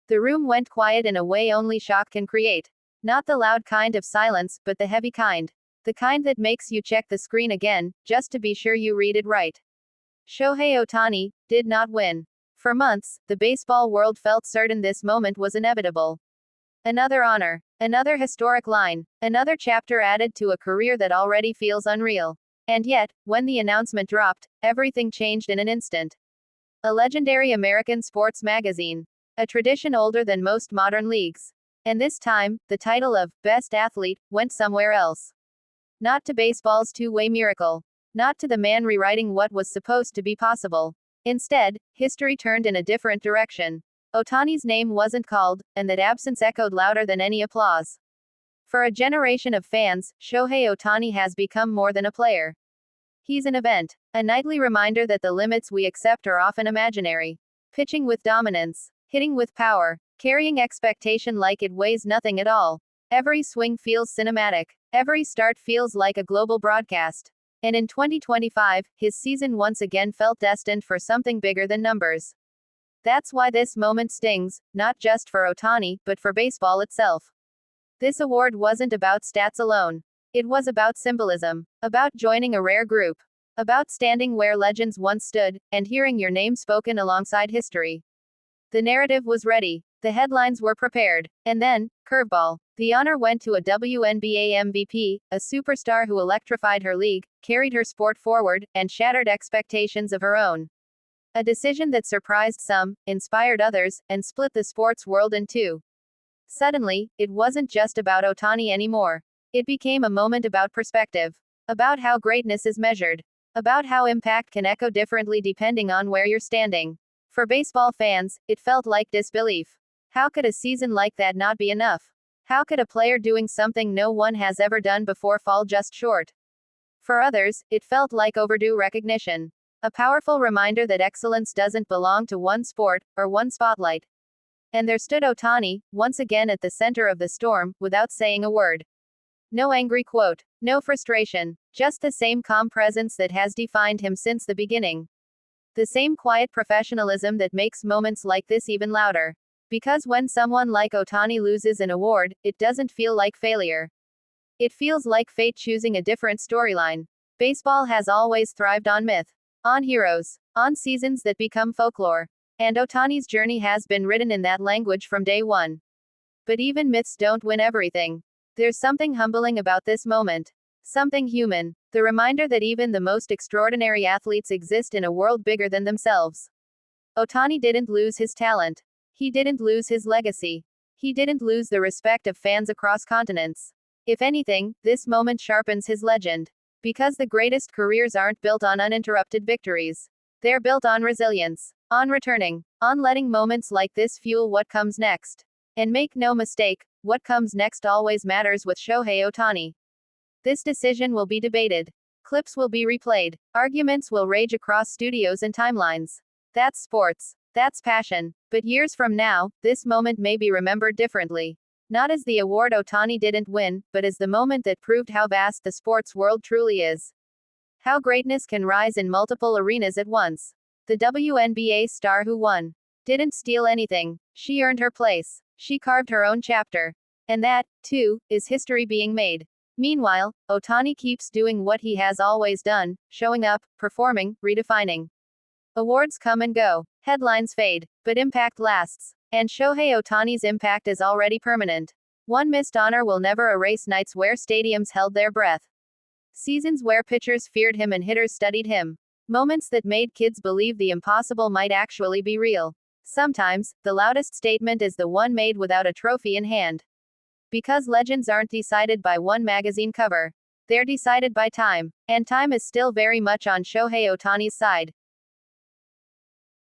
The room went quiet in a way only shock can create. Not the loud kind of silence, but the heavy kind. The kind that makes you check the screen again, just to be sure you read it right. Shohei Ohtani did not win. For months, the baseball world felt certain this moment was inevitable. Another honor. Another historic line. Another chapter added to a career that already feels unreal. And yet, when the announcement dropped, everything changed in an instant. A legendary American sports magazine. A tradition older than most modern leagues. And this time, the title of Best Athlete went somewhere else. Not to baseball's two-way miracle. Not to the man rewriting what was supposed to be possible. Instead, history turned in a different direction. Ohtani's name wasn't called, and that absence echoed louder than any applause. For a generation of fans, Shohei Ohtani has become more than a player. He's an event. A nightly reminder that the limits we accept are often imaginary. Pitching with dominance. Hitting with power. Carrying expectation like it weighs nothing at all. Every swing feels cinematic. Every start feels like a global broadcast. And in 2025, his season once again felt destined for something bigger than numbers. That's why this moment stings, not just for Ohtani, but for baseball itself. This award wasn't about stats alone. It was about symbolism. About joining a rare group. About standing where legends once stood, and hearing your name spoken alongside history. The narrative was ready. The headlines were prepared. And then, curveball. The honor went to a WNBA MVP, a superstar who electrified her league, carried her sport forward, and shattered expectations of her own. A decision that surprised some, inspired others, and split the sports world in two. Suddenly, it wasn't just about Ohtani anymore. It became a moment about perspective. About how greatness is measured. About how impact can echo differently depending on where you're standing. For baseball fans, it felt like disbelief. How could a season like that not be enough? How could a player doing something no one has ever done before fall just short? For others, it felt like overdue recognition. A powerful reminder that excellence doesn't belong to one sport, or one spotlight. And there stood Ohtani, once again at the center of the storm, without saying a word. No angry quote. No frustration. Just the same calm presence that has defined him since the beginning. The same quiet professionalism that makes moments like this even louder. Because when someone like Ohtani loses an award, it doesn't feel like failure. It feels like fate choosing a different storyline. Baseball has always thrived on myth. On heroes. On seasons that become folklore. And Ohtani's journey has been written in that language from day one. But even myths don't win everything. There's something humbling about this moment. Something human. The reminder that even the most extraordinary athletes exist in a world bigger than themselves. Ohtani didn't lose his talent. He didn't lose his legacy. He didn't lose the respect of fans across continents. If anything, this moment sharpens his legend. Because the greatest careers aren't built on uninterrupted victories. They're built on resilience. On returning. On letting moments like this fuel what comes next. And make no mistake, what comes next always matters with Shohei Ohtani. This decision will be debated. Clips will be replayed. Arguments will rage across studios and timelines. That's sports. That's passion. But years from now, this moment may be remembered differently. Not as the award Ohtani didn't win, but as the moment that proved how vast the sports world truly is. How greatness can rise in multiple arenas at once. The WNBA star who won didn't steal anything. She earned her place. She carved her own chapter. And that, too, is history being made. Meanwhile, Ohtani keeps doing what he has always done, showing up, performing, redefining. Awards come and go. Headlines fade. But impact lasts. And Shohei Ohtani's impact is already permanent. One missed honor will never erase nights where stadiums held their breath. Seasons where pitchers feared him and hitters studied him. Moments that made kids believe the impossible might actually be real. Sometimes, the loudest statement is the one made without a trophy in hand. Because legends aren't decided by one magazine cover. They're decided by time. And time is still very much on Shohei Ohtani's side.